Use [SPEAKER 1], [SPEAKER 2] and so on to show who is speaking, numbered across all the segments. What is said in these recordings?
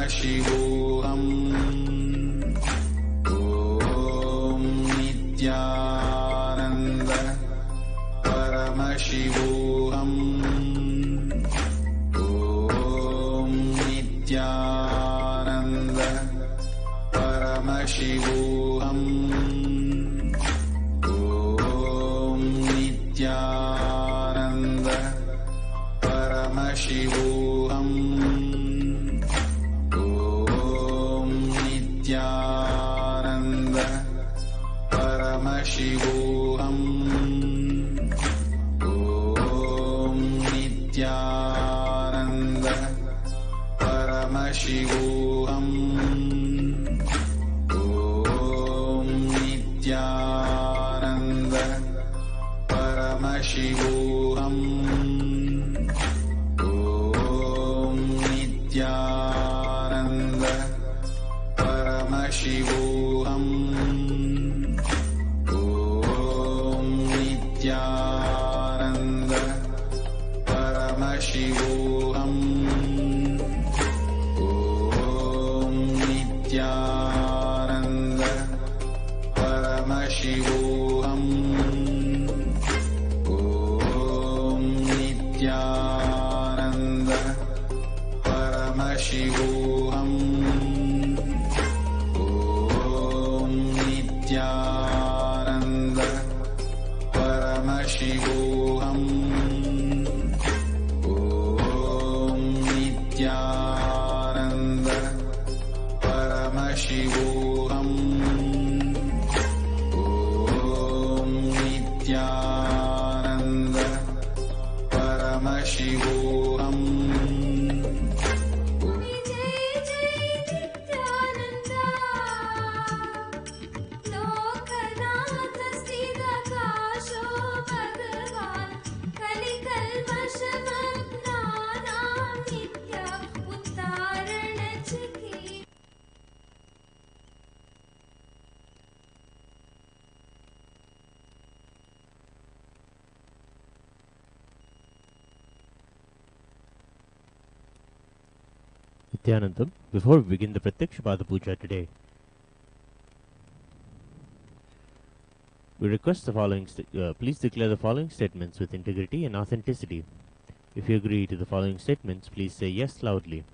[SPEAKER 1] परमशिवोऽहम् ॐ नित्यानन्द परमशिवोऽहम् ॐ नित्यानन्द परमशिवोऽहम् ॐ नित्यानन्द परमशिवोऽहम् नित्यानन्द परमशिवोऽहम् ॐ नित्यानन्द परमशिवोऽहम् ॐ नित्यानन्द परमशिवोऽहम् ॐ नित्यानन्द परमशिवोऽहम् ॐ नित्यानन्द परमशिवोऽहम् ॐ नित्यानन्द परमशिवोऽहम् ॐ नित्यानन्द परमशिवोऽहम् नित्यानन्द परमशिवोऽहम् ॐ नित्यानन्द परमशिवोऽहम् ॐ नित्यानन्द परमशिवोऽहम्
[SPEAKER 2] Nityanandam. Before we begin the Pratyakshapada Puja today, we request the following please declare the following statements with integrity and authenticity. If you agree to the following statements, please say yes loudly.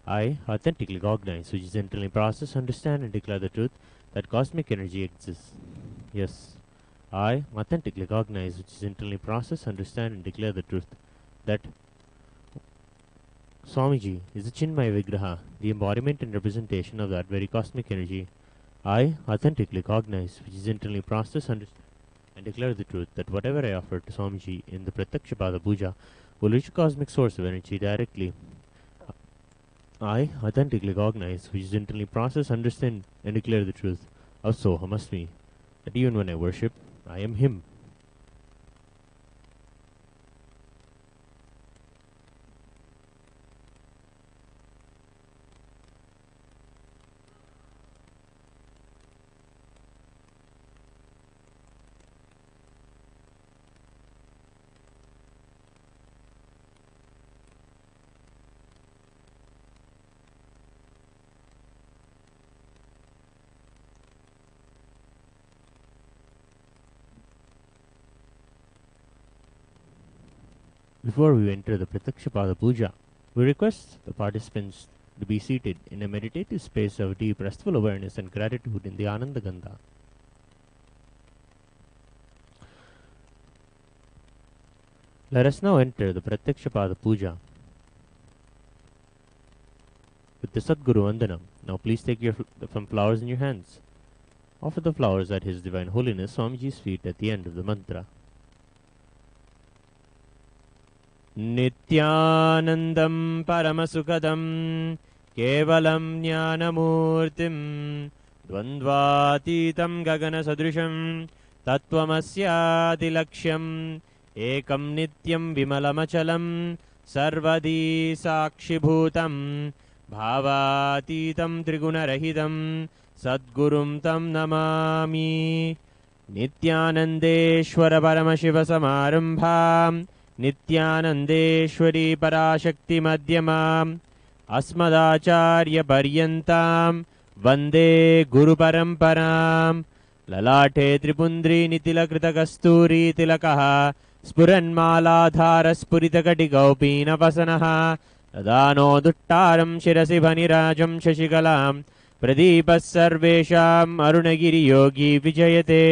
[SPEAKER 2] I authentically recognize, which is internally process, understand and declare the truth that cosmic energy exists. Yes. I authentically recognize, which is internally process, understand and declare the truth that Swamiji is the Chinmaya Vigraha, the embodiment and representation of that very cosmic energy. I authentically recognize, which is internally process, understand and declare the truth that whatever I offer to Swamiji in the Pratyakshapada Puja will reach a cosmic source of energy directly. I authentically recognize, which is internally process, understand and declare the truth of Soham Asmi, that even when I worship, I am Him. Before we enter the Pratyakshapada Puja, we request the participants to be seated in a meditative space of deep restful awareness and gratitude in the Ananda Gandha. Let us now enter the Pratyakshapada Puja with the Sadguru Vandanam. Now please take some flowers in your hands. Offer the flowers at His Divine Holiness Swamiji's feet at the end of the mantra. Nityanandam Paramasukadam Kevalam Jnanamurtim Dvandvatitam Gagana Sadrisham Tattvamasya Laksham Ekam Nityam Vimalamachalam Sarvadi Sakshibhutam Bhavatitam Trigunarahitam Sadgurum Tam Namami Nityanandeshwara Paramashiva Samarambham नित्यानन्देश्वरी Parashakti मध्यमाम् अस्मदाचार्यपर्यन्तां वन्दे गुरुपरम्पराम् ललाटे त्रिपुण्ड्रीनितिलकृतकस्तूरीतिलकः स्फुरन्मालाधारस्फुरितकटिकौपीनवसनः ददानोदुट्टारं शिरसि भनिराजं शशिकलां प्रदीपः सर्वेषाम् अरुणगिरियोगी विजयते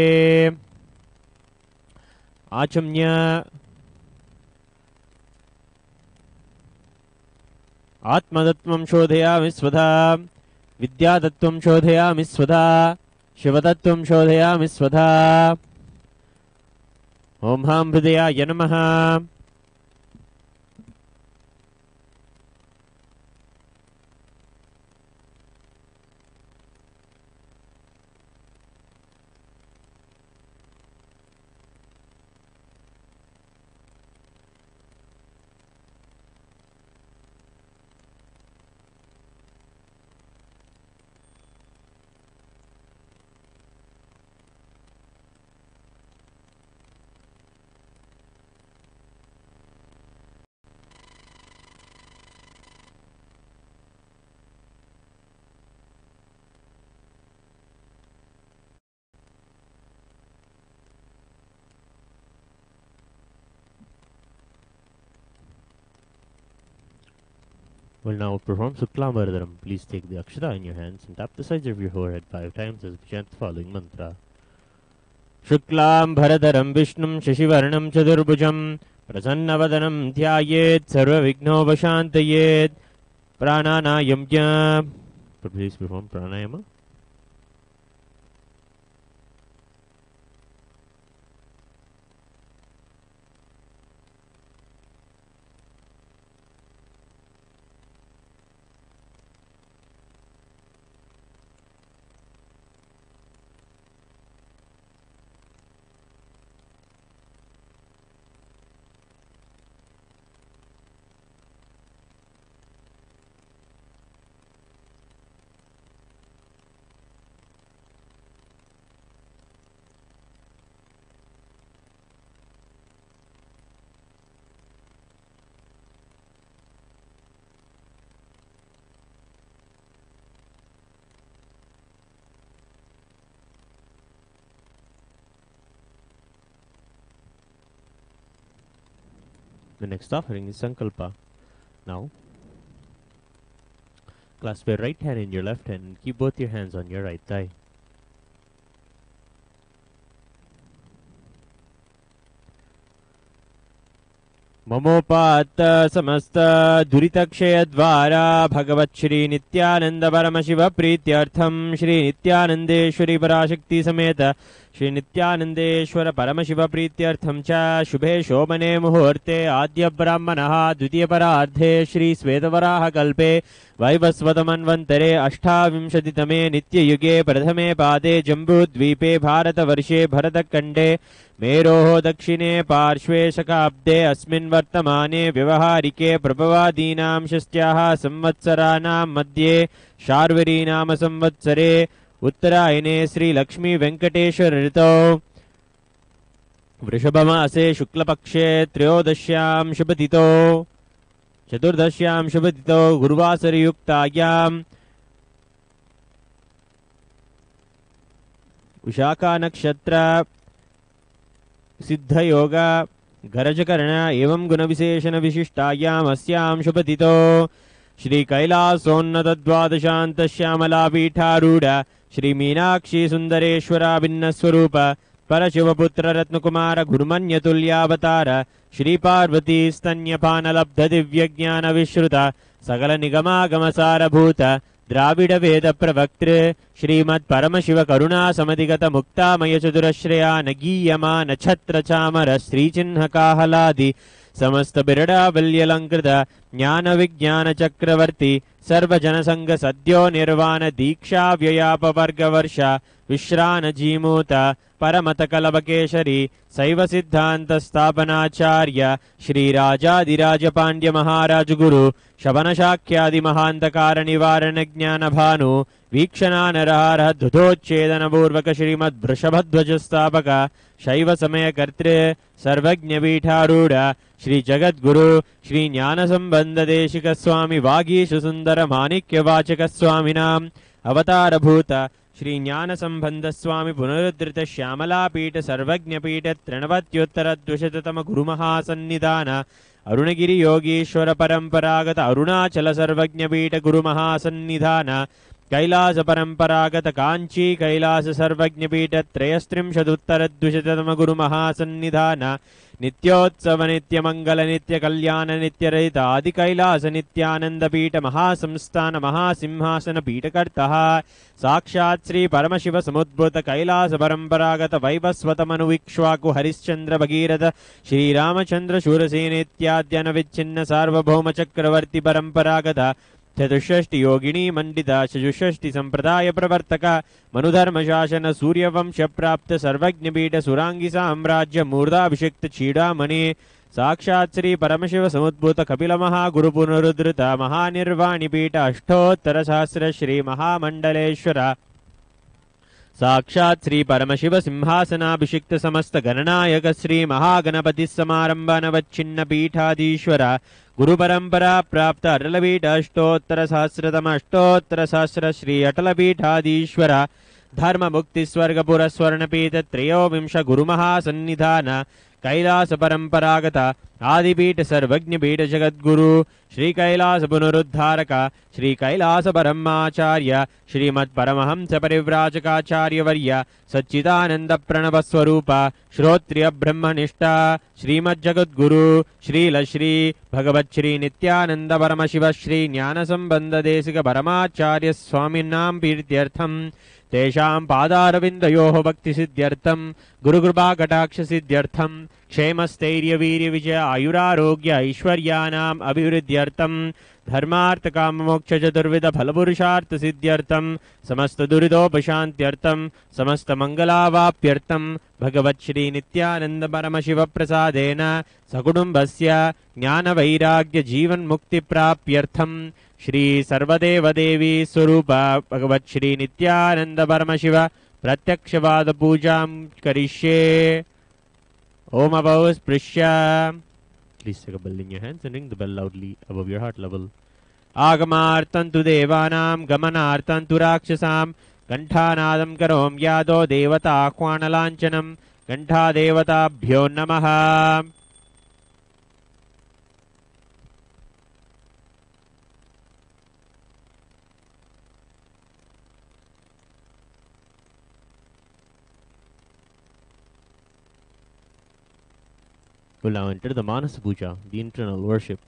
[SPEAKER 2] आचम्य आत्मतत्त्वं शोधयामि स्वधा विद्यातत्त्वं शोधयामि स्वधा शिवतत्त्वं शोधयामि स्वधा ओम हां हृदयाय नमः We'll now perform Suklam Varadaram. Please take the Akshara in your hands and tap the sides of your forehead 5 times as we chant the following mantra. Shuklam Bharadaram Vishnum Shashivarnam Chadurbhujam Prasannavadanam Dhyayet Sarva Vignovashantayet Prananayamya. Please perform Pranayama. The next offering is Sankalpa. Now, clasp your right hand in your left hand and keep both your hands on your right thigh. ममोपात्त समस्त दुरितक्षय द्वारा भगवत् श्री नित्यानंद परम शिव प्रीत्यर्थम श्री नित्यानंदेश्वरी पराशक्ति समेत श्री नित्यानंदेश्वर परम शिव प्रीत्यर्थम च शुभे शोभने मुहूर्ते आद्य ब्राह्मणः द्वितीय परार्धे श्री श्वेतवराह कल्पे वैवस्वतमन्वन्तरे अष्टाविंशतितमे नित्ययुगे प्रथमे पादे जम्बूद्वीपे भारतवर्षे भरतखण्डे मेरोः दक्षिणे पार्श्वे शकाब्दे अस्मिन् वर्तमाने व्यवहारिके प्रभवादीनां षष्ट्याः संवत्सराणां मध्ये शार्वरी नाम संवत्सरे उत्तरायणे श्री लक्ष्मी वेंकटेश्वर ऋतौ वृषभमासे शुक्लपक्षे त्रयोदश्यां शुभतिथौ चतुर्दश्यां शुभतिथौ गुरुवासरयुक्तायां विशाखा नक्षत्र सिद्धयोग गरजकर्ण एवं गुणविशेषण विशिष्टायाम् अस्यां शुभतिथौ श्री कैलासोन्नत द्वादशान्त श्यामला पीठारूढ़ श्री मीनाक्षी सुंदरेश्वरा भिन्न स्वरूप परशिवपुत्र रत्नकुमार गुरुमन्यतुल्यावतार श्री पार्वती स्तन्यपान लब्ध दिव्य ज्ञान विश्रुत सकल निगमागम सारभूत द्राविड वेद प्रवक्तृ श्रीमत् परमशिव करुणा समधिगत मुक्तामय चतुरश्रया नगीयमान छत्र चामर श्रीचिन्ह काहलादि समस्त बिरडावल्यलंकृत ज्ञान विज्ञान चक्रवर्ती सर्वजन संग सद्यो निर्वाण दीक्षा व्ययाप वर्ग वर्ष विश्रान जीमूत
[SPEAKER 3] परमतकलवकेशरी शैव सिद्धान्तस्थापनाचार्य श्रीराजाधिराजपाण्ड्यमहाराजगुरु शवनशाख्यादिमहान्तकारनिवारणज्ञानभानु वीक्षणानरहारधुतोच्छेदनपूर्वक श्रीमद्वृषभध्वजस्थापक शैव समयकर्तृ सर्वज्ञपीठारूढ श्रीजगद्गुरु श्रीज्ञानसम्बन्धदेशिकस्वामि वागीशसुन्दरमाणिक्यवाचकस्वामिनाम् अवतारभूत श्रीज्ञानसम्बन्धस्वामि पुनरुद्धृत श्यामलापीठ सर्वज्ञपीठ त्रिणवत्युत्तरद्विशततम गुरुमहासन्निधान अरुणगिरि योगीश्वर परम्परागत अरुणाचल सर्वज्ञपीठ गुरुमहासन्निधान कैलास परम्परागत कांची कैलास सर्वज्ञपीठ त्रयस्त्रिंशदुत्तरद्विशततम गुरुमहासन्निधान नित्योत्सव नित्यमंगल नित्य कल्याण नित्यरहित आदि कैलास नित्यानंदपीठ महासंस्थान महासिंहासन पीठकर्तः साक्षात् श्री परमशिव समुद्भूत कैलास परम्परागत वैवस्वतमनुविक्ष्वाकु हरिश्चंद्र भगीरथ श्रीरामचंद्र शूरसेन इत्याद्यन विच्छिन्न सार्वभौम चक्रवर्ती परम्परागत चतुष्षष्टि योगिनी मंडित चतुष्षष्टि संप्रदाय प्रवर्तक मनुधर्म शासन सूर्यवंश प्राप्त सर्वज्ञपीठ सुरांगी साम्राज्य मूर्धाभिषिक्त चीडामणि साक्षात् श्री परमशिव समुद्भूत कपिल महागुरु पुनरुद्धृत महानिर्वाणि पीठ अष्टोत्तर सहस्र श्री महामंडलेश्वर साक्षात् श्री परमशिव सिंहासनाभिषिक्त समस्त गणनायक श्री महागणपति समारंभ नवच्छिन्न पीठाधीश्वर गुरु परंपरा प्राप्त अटलपीठ अष्टोत्तर सहस्र श्री अटलपीठाधीश्वर धर्म मुक्ति स्वर्गपुर स्वर्णपीठ त्रयोविंश गुरुमहासन्निधान कैलास परंपरागत आदिपीठ सर्वज्ञपीठ जगद्गुरु श्री कैलास पुनरुद्धारक श्री कैलास ब्रह्माचार्य श्रीमत् परमहंस परिव्राजकाचार्य वर्य सच्चिदानंद प्रणव स्वरूप श्रोत्रिय ब्रह्मनिष्ठा श्रीमत् जगद्गुरु श्रील श्री भगवत् श्री नित्यानंद परमशिव श्री ज्ञान संबंध देशिक परमाचार्य स्वामिनां प्रीत्यर्थम तेषां पादारविन्दयोः भक्ति सिद्ध्यर्थम गुरुकृपा कटाक्ष सिद्ध्यर्थम क्षेमस्थैर्य वीर्य विजय आयुरारोग्य ऐश्वर्यानाम् अभिवृद्ध्यर्थम धर्मार्थ काम मोक्ष चतुर्विध फलपुरुषार्थ सिद्ध्यर्थम समस्त दुरितोपशान्त्यर्थम समस्त मंगलावाप्यर्थम भगवत् श्री नित्यानंद परमशिव प्रसादेन सकुटुम्बस्य ज्ञान वैराग्य जीवन मुक्ति प्राप्त्यर्थम श्री सर्वदेव देवी स्वरूप भगवत् श्री नित्यानंद परमशिव प्रत्यक्षवाद पूजां करिष्ये ओम अभौ स्पृश्य. Please take a bell in your hands and ring the bell loudly above your heart level. आगमार्थं तु देवानां गमनार्थं तु राक्षसां कंठानादं करोम यादो देवता आह्वानलांचनं कंठा देवताभ्यो नमः. We'll now enter the Manasa Puja, the internal worship.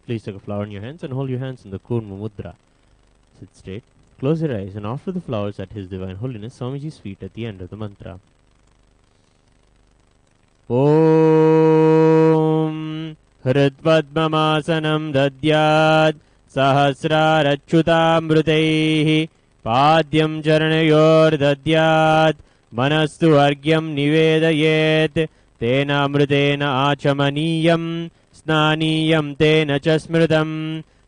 [SPEAKER 3] Please take a flower in your hands and hold your hands in the Kurma Mudra. Sit straight, close your eyes and offer the flowers at His Divine Holiness Swamiji's feet at the end of the mantra. Om Hridpadmamasanam Dadyad Sahasrarachyutamrutaihi Padyam Charanayor Dadyad Manastu Argyam Nivedayet तेनामृतेन आचमनीयं स्नानीयं तेन च स्मृतम्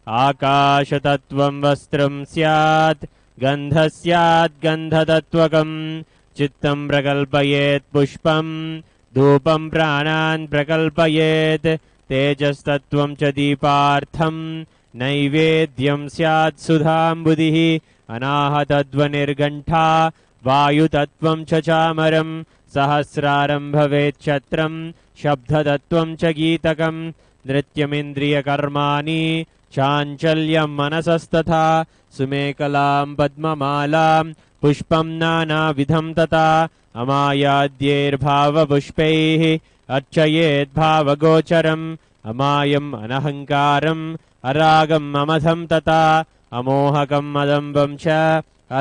[SPEAKER 3] आकाशतत्त्वं वस्त्रं स्यात् गन्धः स्यात् गन्धतत्त्वकम् चित्तं प्रकल्पयेत् पुष्पं धूपं प्राणान् प्रकल्पयेत् तेजस्तत्त्वं च दीपार्थं नैवेद्यं स्यात् सुधाम्बुधिः अनाहतध्वनिर्घण्टा वायुतत्त्वं च चामरम् सहस्रारं भवेच्छत्रं शब्दतत्त्वं च गीतकं नृत्यमिन्द्रियकर्माणि चाञ्चल्यं मनसस्तथा सुमेकलां पद्ममालां पुष्पं नानाविधं तथा अमायाद्यैर्भावपुष्पैः अर्चयेद्भावगोचरम् अमायम् अनहङ्कारम् अरागम् अमधं तथा अमोहकम् अदम्बं च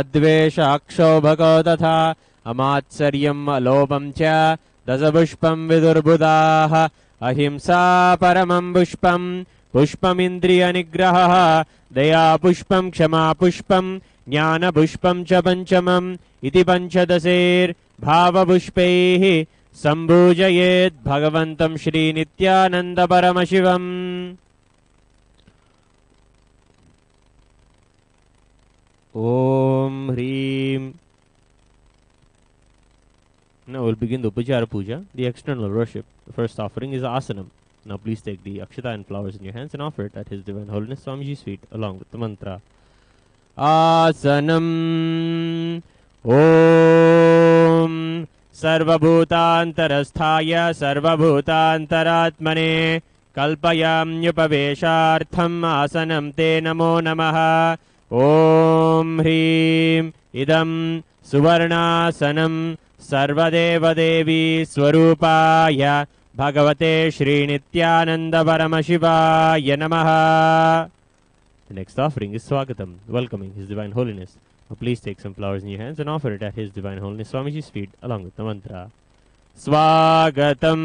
[SPEAKER 3] अद्वेषाक्षोभको तथा अमात्सर्यम् अलोभं च दशपुष्पं विदुर्बुधाः अहिंसा परमं पुष्पं पुष्पमिन्द्रियनिग्रहः दया पुष्पं क्षमा पुष्पं ज्ञानपुष्पं च पञ्चमम् इति पञ्चदशैर्
[SPEAKER 2] भावपुष्पैः सम्भूजयेत् भगवन्तं श्रीनित्यानन्दपरमशिवम्। Om Hreem. Now we'll begin the Upachara Puja, the external worship. The first offering is Asanam. Now please take the Akshata and flowers in your hands and offer it at His Divine Holiness Swamiji's feet along with the mantra. Asanam Om Sarvabhutantarasthaya Sarvabhutantaratmane Kalpayamyupaveshartham Asanam Te Namo Namaha. Om Hreem Idam Suvarnasanam Sarvadevadevi Swarupaya Bhagavate Shri Nityananda Paramashivaya Namaha. The next offering is Swagatam, welcoming His Divine Holiness. Now please take some flowers in your hands and offer it at His Divine Holiness Swamiji's feet along with the mantra. Swagatam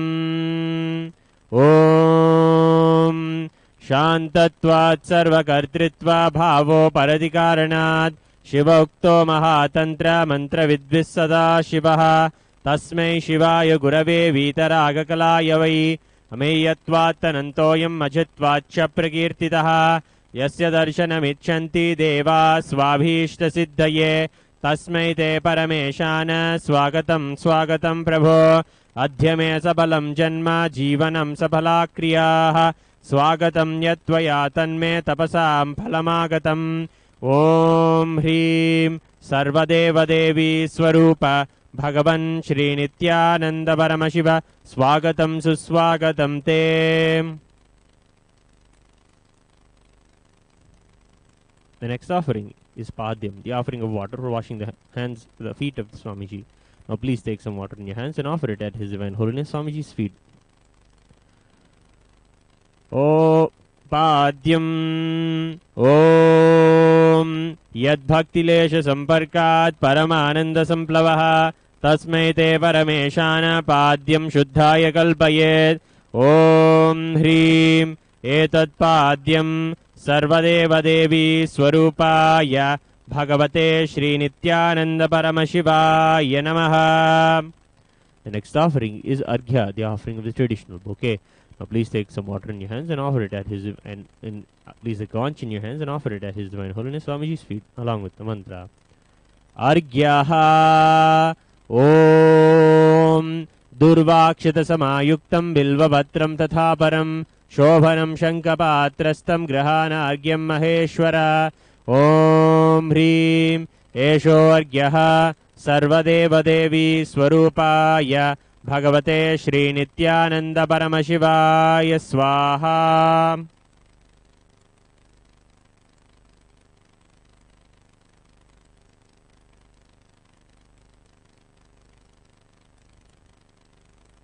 [SPEAKER 2] Om Shantatvat Sarvakartritva Bhavo Paradikaranat Shivokto Mahatantra Mantra Vidvis Sada Shivaha Tasmai Shivaya Gurave Vitaragakalaya Vai Ameyatvat Tanantoyam Majitvatcha Prakirtitaha Yasya Darshanamichanti Deva Swabhishta Siddhaye Tasmai Te Parameshana Swagatam Swagatam Prabho Adhyame Sabalam Janma Jivanam Sabala Kriyaha Swagatam Yatvaya Tanme Tapasam Phalamagatam. Om Hreem Sarvadeva Devi Swarupa Bhagavan Shri Nityananda Paramashiva Swagatam Suswagatam Te. The next offering is Padyam, the offering of water for washing the feet of the Swamiji. Now please take some water in your hands and offer it at His Divine Holiness Swamiji's feet. O Padyam Om Yadbhaktilesha Samparkat Paramananda Samplavaha Tasmai Te Parameshana Padyam Shuddhaya Kalpayet. Om Hreem Etat Padyam Sarvadeva Devi Swarupaya Bhagavate Shri Nityananda Paramashivaya Namaha. The next offering is Arghya, the offering of the traditional bouquet. Now please take some water in your hands and offer it at His please a conch in your hands and offer it at His Divine Holiness Swamiji's feet along with the mantra. Arghyaha Om Durvakshita Samayuktam Bilvavatram Tathaparam Shobhanam Shankapatrastam Grahana Argyam Maheshwara. Om Hreem Esho Argyaha Sarvadeva Devi Swarupaya Bhagavate Shri Nityananda Paramashivaya Swaha.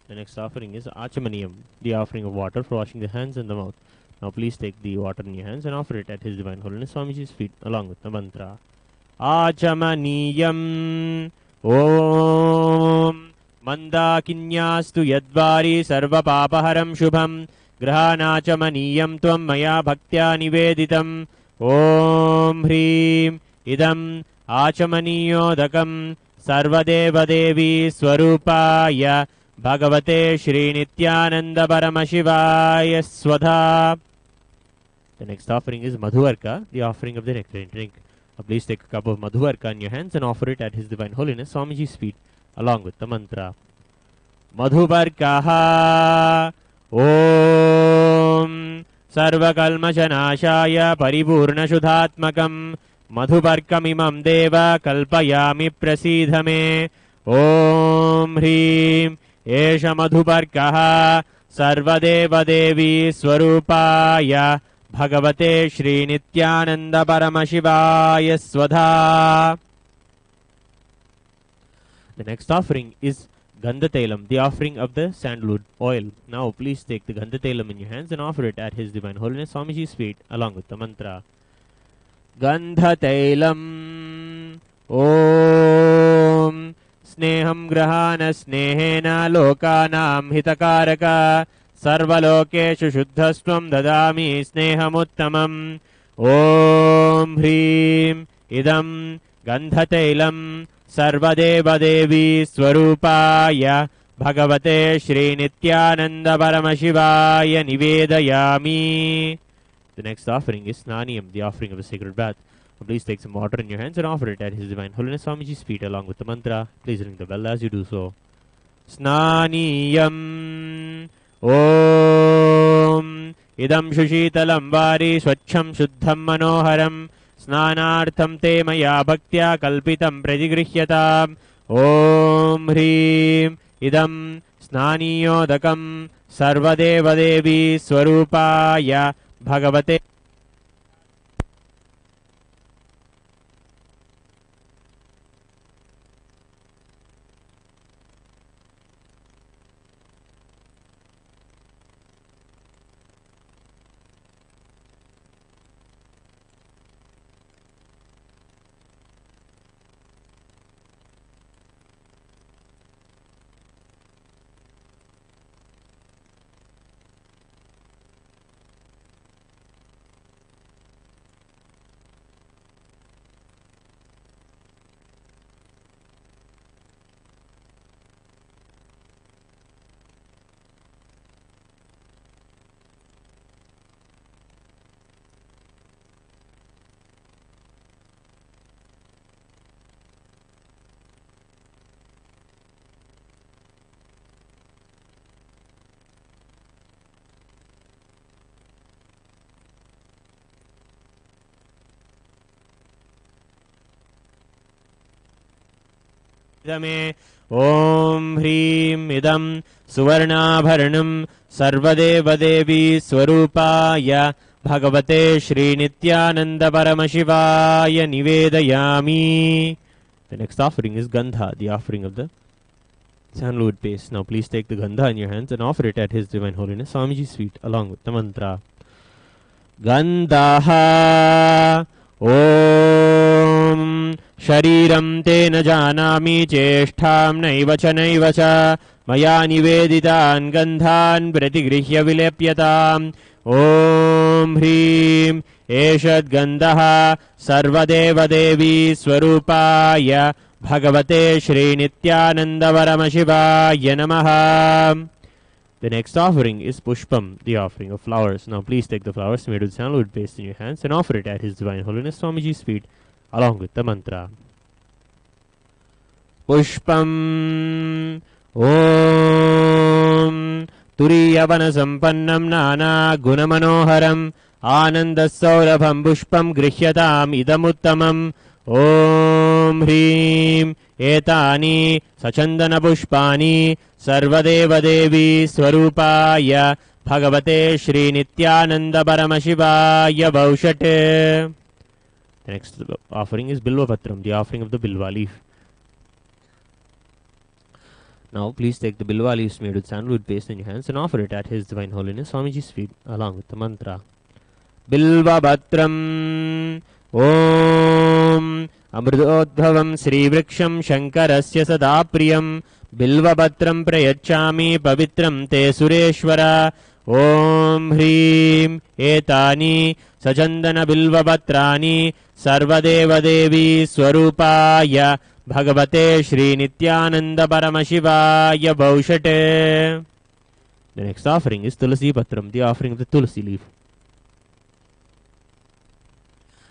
[SPEAKER 2] The next offering is Achamaniyam, the offering of water for washing the hands and the mouth. Now please take the water in your hands and offer it at His Divine Holiness Swamiji's feet along with the mantra. Achamaniyam Om Mandakinyastu Yadvari Sarva Papaharam Shubham Grahanachamaniyam Tvam Maya Bhaktya Niveditam. Om Hreem Idam Achamaniyodakam Sarvadeva Devi Swarupaya Bhagavate Shri Nityananda Paramashivaya Swadha. The next offering is Madhuvarka, the offering of the nectarine drink. Now please take a cup of Madhuvarka in your hands and offer it at His Divine Holiness Swamiji's feet along with the mantra. Madhuvarkaha Om Sarvakalmashanashaya Paripurna Shudhatmakam Madhuvarkamimam Deva Kalpayami Prasidhame. Om Hreem Esha Madhuvarkaha Sarvadeva Devi Swarupaya Bhagavate Shri Nityananda Paramashivaya Swadha. The next offering is Gandhatailam, the offering of the sandalwood oil. Now please take the Gandhatailam in your hands and offer it at His Divine Holiness Swamiji's feet along with the mantra. Gandhatailam Om Sneham Grahana Snehena Lokanam Hitakaraka Sarvalokeshu Shuddhastvam Dadami Snehamuttamam. Om Hreem Idam
[SPEAKER 3] गन्धतैलं सर्वदेवदेवी स्वरूपाय भगवते श्रीनित्यानन्दपरमशिवाय निवेदयामि. The next offering is Snaniyam, the offering of a sacred bath. Please take some water in your hands and offer it at His Divine Holiness Swamiji's feet along with the mantra. Please ring the bell as you do so. Snaniyam Om Idam Shushitalam Vari Swachham Shuddham Manoharam Snanartham Te Maya Bhaktya Kalpitam Pradigrihyatam Om Hrim Idam Snaniyodakam Sarvadeva Devi Swarupaya Bhagavate Idame Om Hrim Idam Suvarnabharanam Sarvadeva Devi Swarupaya Bhagavate Shri Nityananda Paramashivaya Nivedayami. The next offering is Gandha, the offering of the sandalwood paste. Now please take the Gandha in your hands and offer it at His Divine Holiness Swamiji's feet along with the mantra. Gandhaha Om Shariram te na janami cheshtham naiva cha maya niveditan gandhan pratigrihya vilepyatam. Om Hrim Eshad Gandhaha Sarvadeva Devi Swarupaya Bhagavate Shri Nityananda Paramashivaya Namaha. The next offering is Pushpam, the offering of flowers. Now please take the flowers made with sandalwood paste in your hands and offer it at His Divine Holiness Swamiji's feet along with the mantra. Pushpam Om Turiyavana Sampannam Nana Gunamanoharam Ananda Saurabham Pushpam Grihyatam Idamuttamam. Om Hrim Etani Sachandana Pushpani Sarvadeva Devi Swarupaya Bhagavate Shri Nityananda Paramashivaya Baushate. The next offering is Bilva Patram, the offering of the Bilva leaf. Now please take the Bilva leaves made with sandalwood paste in your hands and offer it at His Divine Holiness Swamiji's feet along with the mantra. Bilva Patram Om Amrudodbhavam Sri Vriksham Shankarasya Sadapriyam Bilvapatram Prayachami Pavitram Te Sureshwara. Om Hrim Etani Sachandana Bilvapatrani Sarvadeva Devi Swarupaya Bhagavate Shri Nityananda Paramashivaya Baushate. The next offering is Tulasi Patram, the offering of the Tulasi leaf.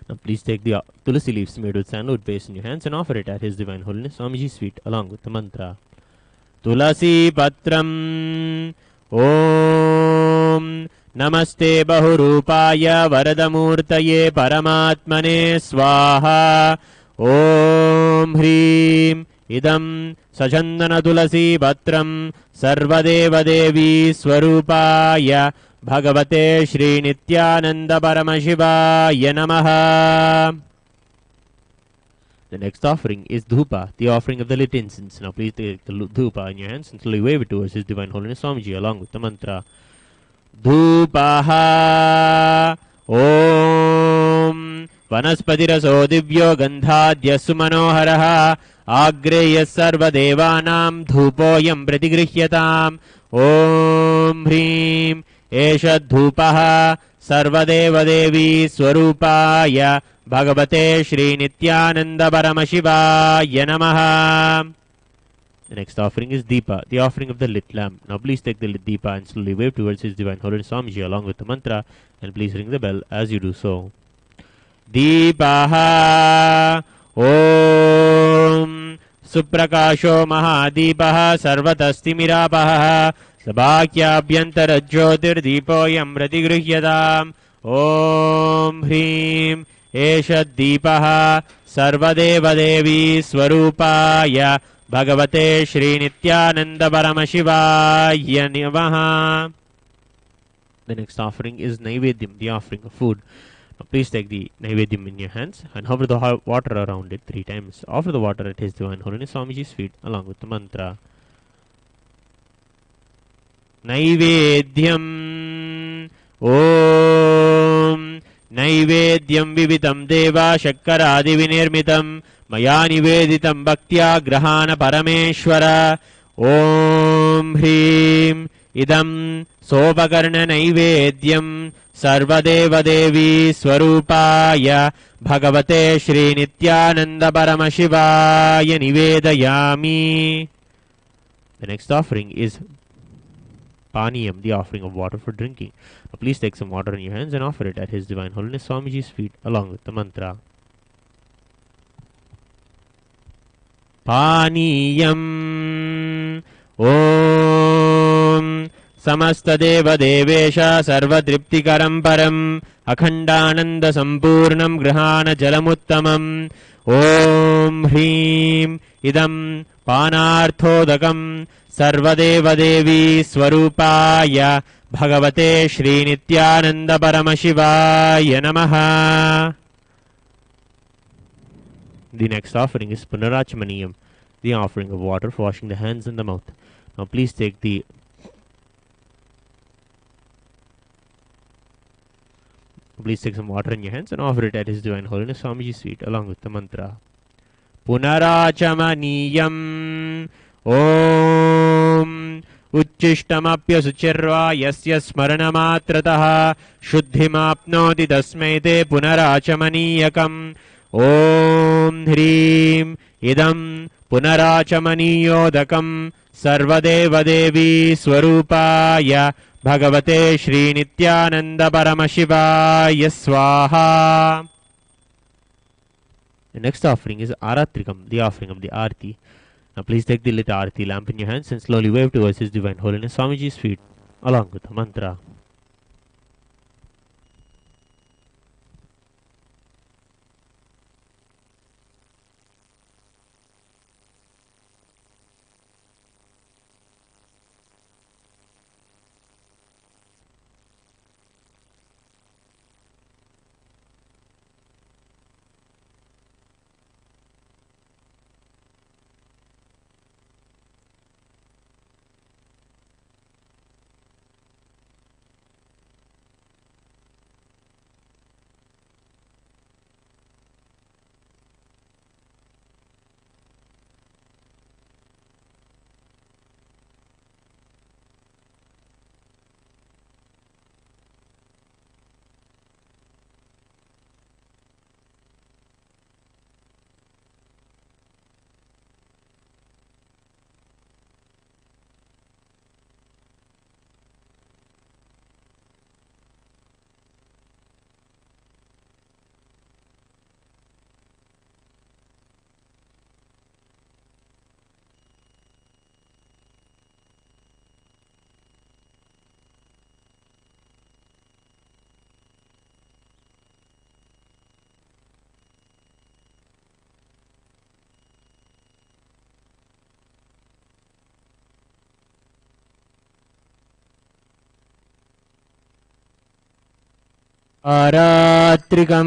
[SPEAKER 3] Now please take the Tulasi leaves made with sandalwood paste in your hands and offer it at His Divine Holiness Swamiji's feet along with the mantra. Tulasi Patram Om Namaste Bahurupaya Varadamurtaye Paramatmane Swaha. Om Hrim Idam Sachandana Tulasi Patram Sarvadeva Devi Swarupaya Bhagavate Shri Nityananda Paramashivaya Namaha. The next offering is Dhupa, the offering of the lit incense. Now please take the Dhupa in your hands and slowly wave it towards His Divine Holiness Swamiji along with the mantra. Dhupaha Om Vanaspatiraso Divyo Gandhadyasu Manoharaha Agreya Sarva Devanam Dhupoyam Pratigrihyatam. Om Hrim Esha Dhupaha Sarvadeva Devi Swarupaya
[SPEAKER 2] Bhagavate Shri Nityananda Paramashivaya Namaha. The next offering is Deepa, the offering of the lit lamp. Now please take the lit Deepa and slowly wave towards His Divine Holiness Swamiji along with the mantra, and please ring the bell as you do so. Deepaha Om Suprakasho Mahadīpaha Sarvatastimiراpaha Sabhakyabhyantara Jyotir Deepoyam Pratigruhyatam Om Hrim Esha Deepaha Sarvadeva Devi Swarupaya Bhagavate Shri Nityananda Paramashivaya Namaha. The next offering is Naivedyam, the offering of food. Now please take the Naivedyam in your hands and hover the water around it 3 times. Offer the water at His Divine Holiness Swamiji's feet along with the mantra. Naivedyam Om Naivedyam Vivitam Deva Shakkaradi Vinirmitam Maya Niveditam Bhaktya Grahana Parameshwara Om Hrim Idam Sopakarna Naivedyam Sarvadeva Devi Swarupaya Bhagavate Shri Nityananda Paramashivaya Nivedayami. The next offering is Paniyam, the offering of water for drinking. Now please take some water in your hands and offer it at His Divine Holiness Swamiji's feet along with the mantra. Paniyam Om Samastadeva Devesha Sarvatriptikaram Param Akhandananda Sampurnam Grahana Jalamuttamam Om Hrim Idam Panarthodakam Sarvadeva Devi Swarupaya Bhagavate Shri Nityananda Paramashivaya Namaha. The next offering is Punarachamaniyam, the offering of water for washing the hands and the mouth. Now please take the some water in your hands and offer it at His Divine Holiness Swamiji's feet along with the mantra. Punarachamaniyam Om Uchishtamapya Suchirva Yasya Smaranamatrataha Shuddhimapnoti Tasmai Te Punarachamaniyakam Om Hrim Idam Punarachamaniyodakam Sarvadeva Devi Swarupaya Bhagavate Shri Nityananda Paramashivaya Swaha. The next offering is Aratrikam, the offering of the Aarti. Now please take the lit Aarti lamp in your hands and slowly wave towards His Divine Holiness Swamiji's feet along with the mantra. Aratrikam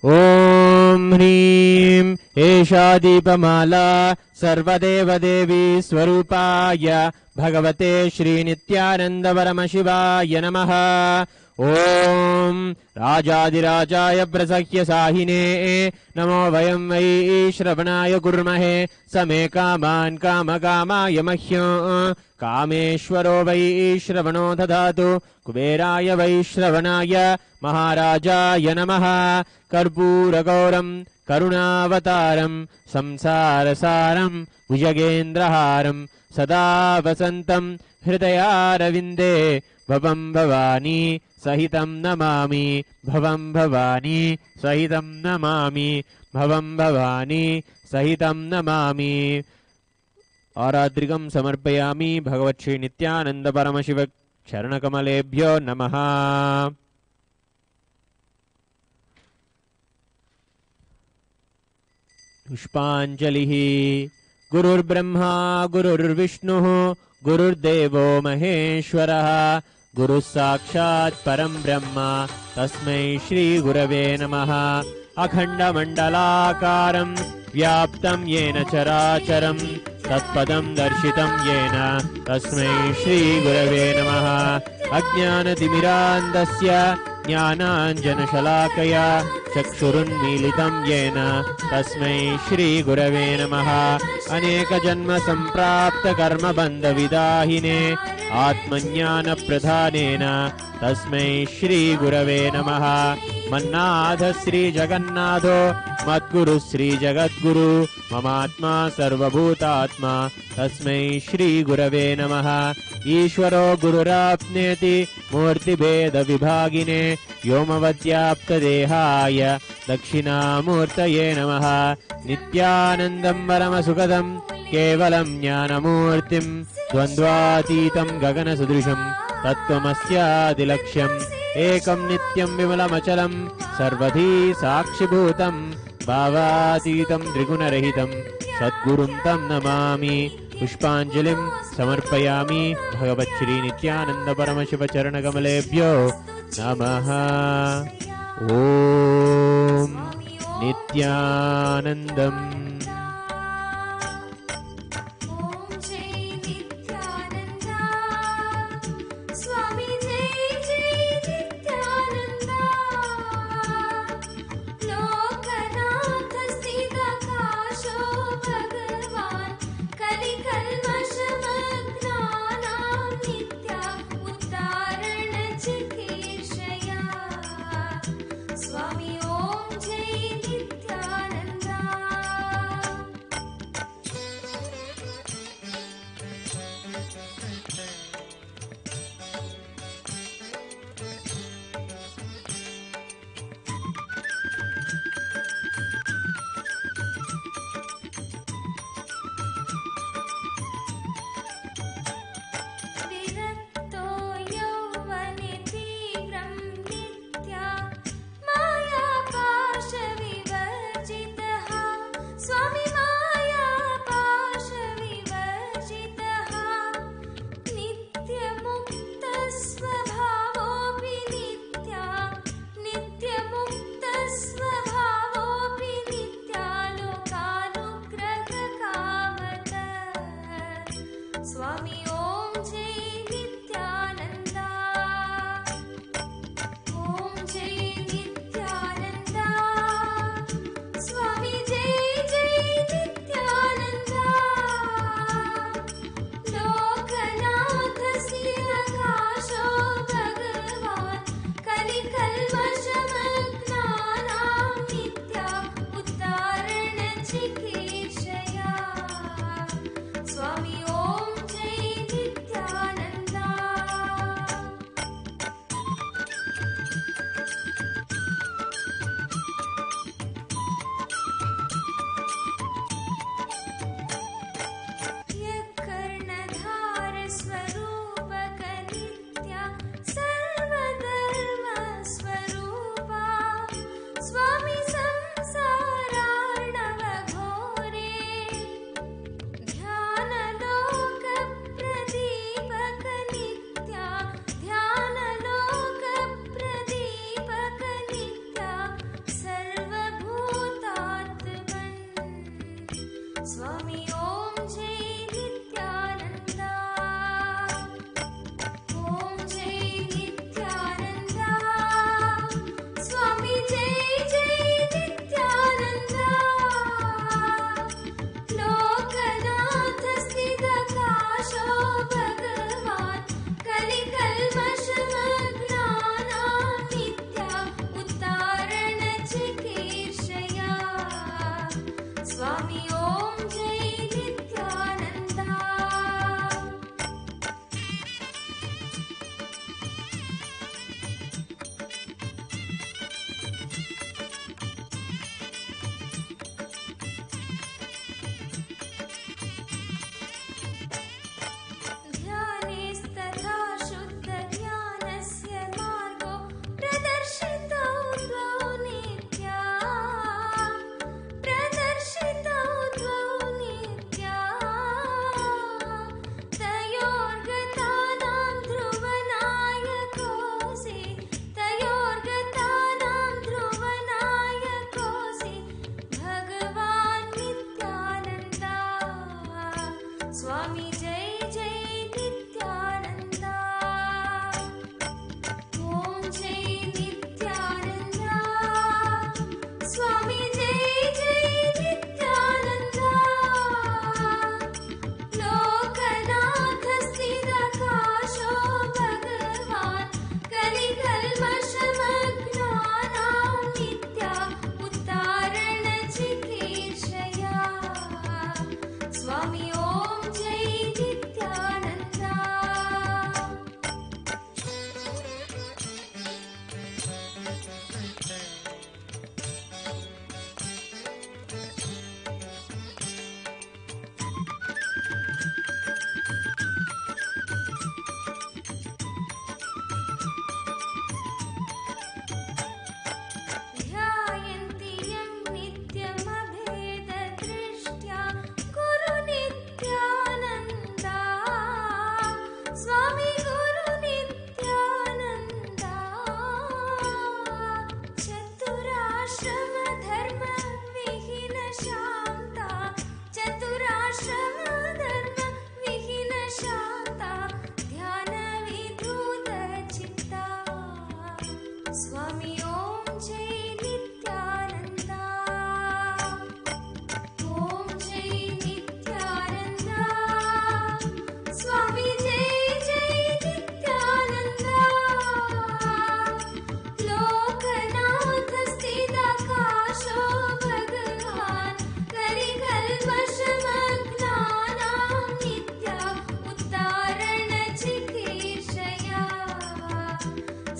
[SPEAKER 2] Om Hrim Esha Deepamala Sarvadeva Devi Swarupaya Bhagavate Shri Nityananda Paramashivaya Namaha. Om Rajadirajaya Prasakya Sahine Namo Vayam Vai Shravanaya Gurmahe Same Kaman Kama Kamaya Mahyo
[SPEAKER 3] कामेश्वरो वै श्रवणो ददातु कुबेराय वैश्रवणाय महाराजाय नमः। कर्पूरगौरं करुणावतारं संसारसारं भुजगेन्द्रहारं सदा वसन्तं हृदयारविन्दे भवं भवानी सहितं नमामि भवं भवानी सहितं नमामि भवं भवानी सहितं नमामि। आराद्रिकं समर्पयामि भगवत्श्री नित्यानंद परमशिव चरणकमलेभ्यो नमः। पुष्पाञ्जलिः। गुरुर्ब्रह्मा गुरुर्विष्णुः गुरुर्देवो महेश्वरः गुरुः साक्षात् परं ब्रह्म तस्मै श्री गुरवे नमः। अखण्डमण्डलाकारं व्याप्तं येन चराचरं तत्पदं दर्शितं येन तस्मै श्री गुरवे नमः। अज्ञानतिमिरान्धस्य ज्ञानाञ्जनशलाकया चक्षुरुन्मीलितं येन तस्मै श्री गुरवे नमः। अनेकजन्मसम्प्राप्तकर्मबन्धविदाहिने आत्मज्ञानप्रधानेन तस्मै श्री गुरवे नमः। मन्नाथ श्री जगन्नाथो मद्गुरु श्री जगद्गुरु ममात्मा सर्वभूतात्मा तस्मै श्री गुरवे नमः। ईश्वरो गुरुराप्नेति मूर्तिभेदविभागिने व्योमवद्व्याप्तदेहाय दक्षिणामूर्तये नमः। नित्यानन्दं परमसुखदं केवलं ज्ञानमूर्तिं द्वन्द्वातीतं गगनसदृशं तत्त्वमस्यादिलक्ष्यम् एकं नित्यं विमलमचलं सर्वधी साक्षिभूतं भावातीतं त्रिगुणरहितं सद्गुरुं तं नमामि। पुष्पाञ्जलिं समर्पयामि भगवत्श्री नित्यानंद परमशिव चरणकमलेभ्यो नमः। ॐ नित्यानन्दम्।
[SPEAKER 4] स्वामी ओम जय नित्यानंदा।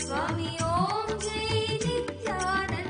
[SPEAKER 4] स्वामी ओम जय नित्यानंद।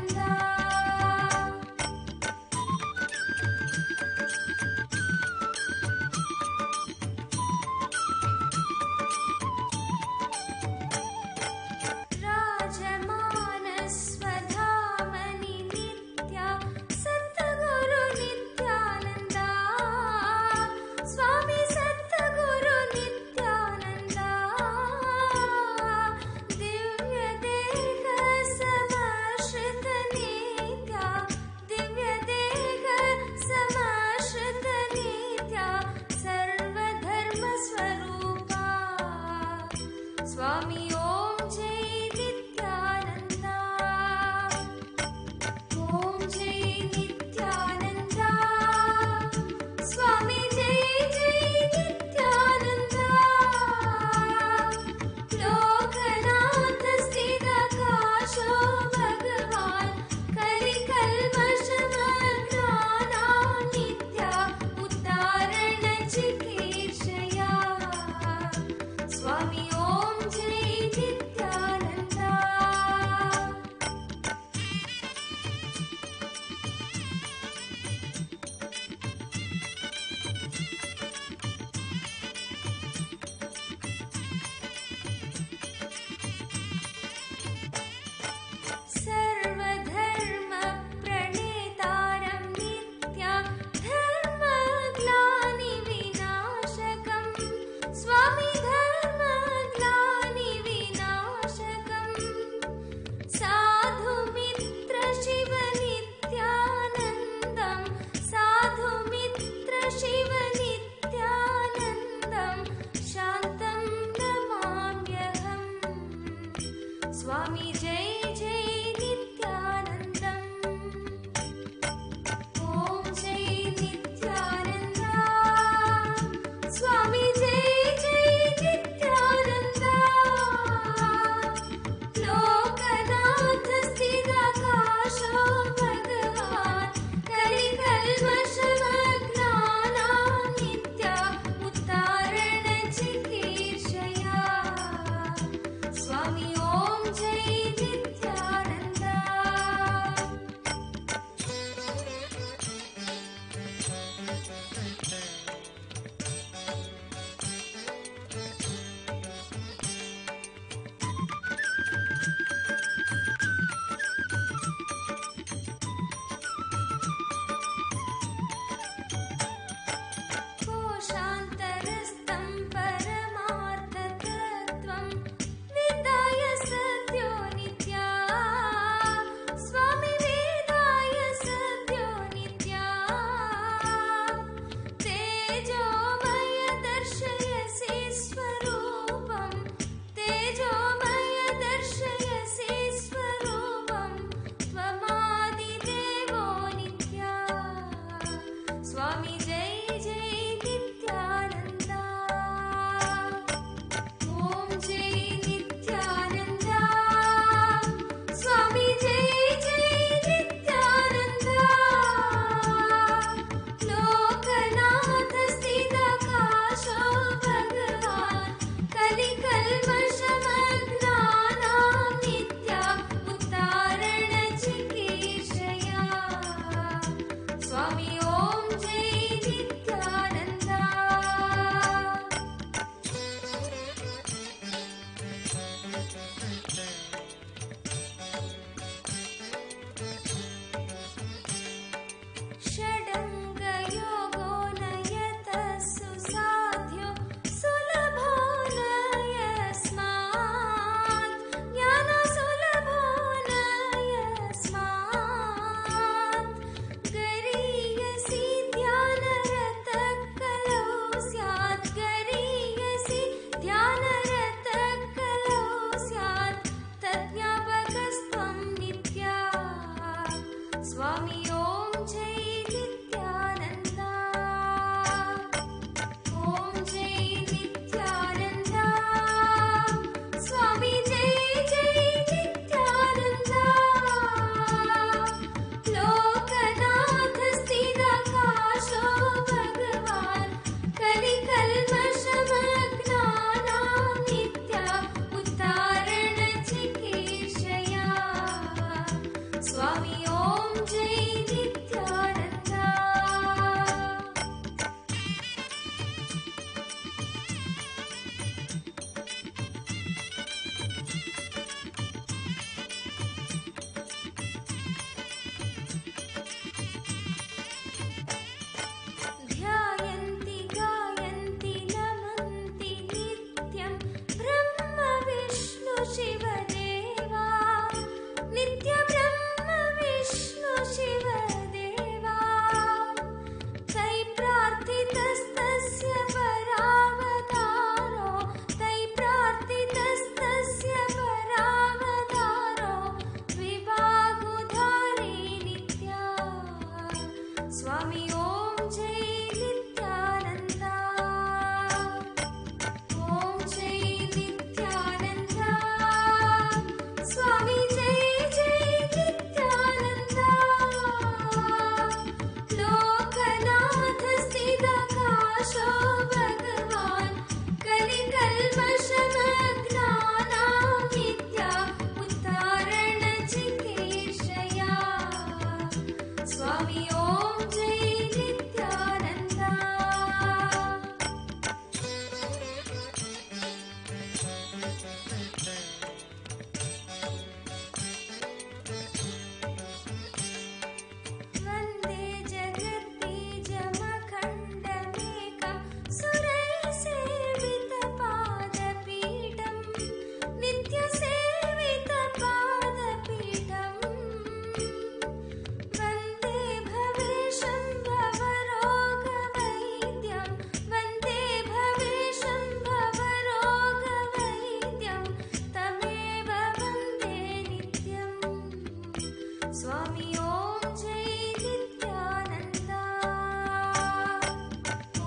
[SPEAKER 4] स्वामी ओम जय नित्यानंद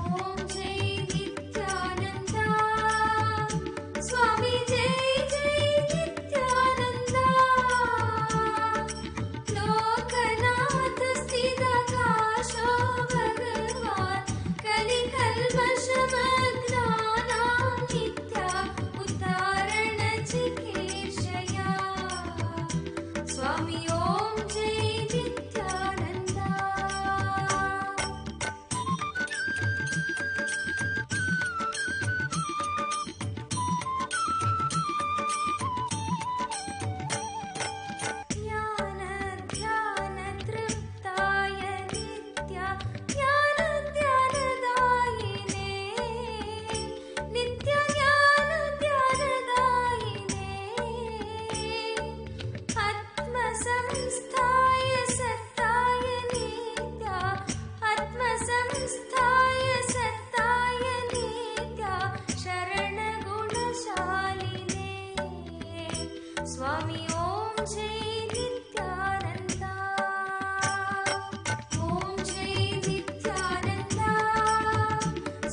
[SPEAKER 4] ओम जय नित्यानंद स्वामी जय जय नित्यानंद लोकनाथ स्थितकाशो भगवान् कलिकल्मषमग्नानां नित्या उद्धारण चिकीर्षया स्वामी ओम जय नित्यानंद ज्ञान ध्यान तृप्ताय नित्या ज्ञान ध्यानदायिने नित्य ज्ञान ध्यानदायिने आत्मसंस्थाय सत्ताय नित्या आत्मसंस्थाय सत्ताय नित्या शरणगुणशालिने स्वामी ओम जय नित्यानंद ओम जय नित्यानंद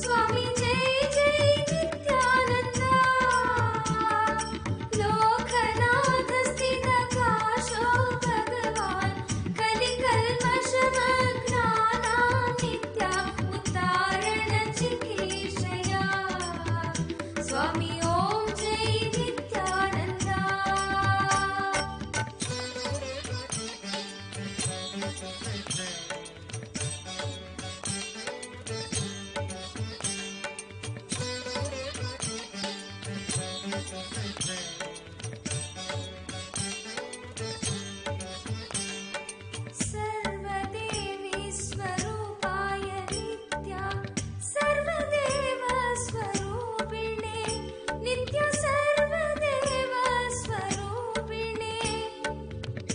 [SPEAKER 4] स्वामी जय जय नित्यानंद लोकनाथ स्थितकाशो भगवान् कलिकल्मषमग्नानां नित्या उद्धारण चिकीर्षया स्वामी ओम जय नित्यानंद सर्वदेवी स्वरूपाय नित्या सर्वदेव स्वरूपिणे नित्य सर्वदेव स्वरूपिणे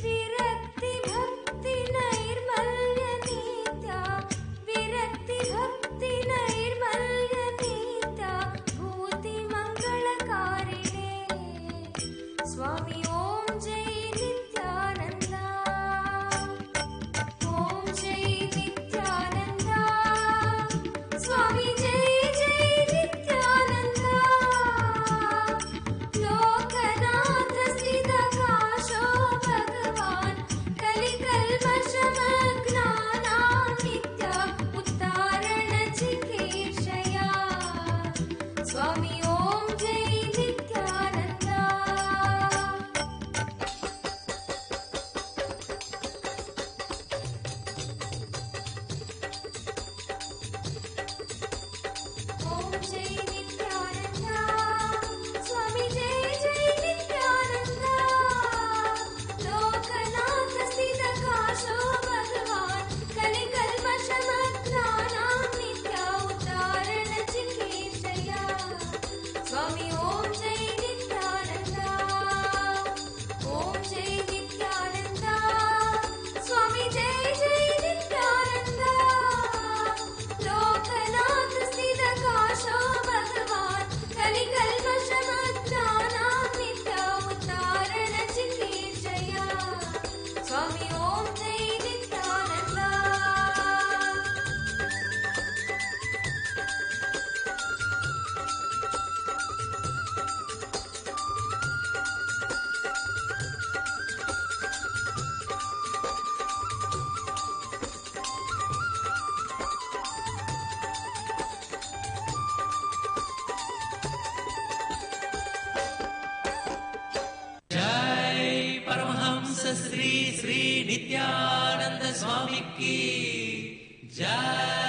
[SPEAKER 4] विरक्ति भक्ति नैर्मल्य नित्या विरक्ति भक्ति नैर्मल्य नित्या भूति मंगलकारिणे स्वामी ओम जय नित्यानंद ओम जय नित्यानंद स्वामी जय जय नित्यानंद लोकनाथ स्थितकाशो भगवान् कलिकल्मषमग्नानां नित्या उद्धारण चिकीर्षया स्वामी ओम जय नित्यानंद ओम जय नित्यानंद स्वामी जय जय नित्यानंद लोकनाथ स्थितकाशो भगवान् कलिकल्मषमग्नानां नित्या उद्धारण चिकीर्षया स्वामी ओम जय नित्यानंद ओम जय नित्यानंद स्वामी जय जय नित्यानंद लोकनाथ स्थितकाशो भगवान् कलिकल्मषमग्नानां नित्या उद्धारण चिकीर्षया स्वामी ओम जय नित्यानंद
[SPEAKER 5] जय परमहंस श्री श्री नित्यानंद स्वामी की जय।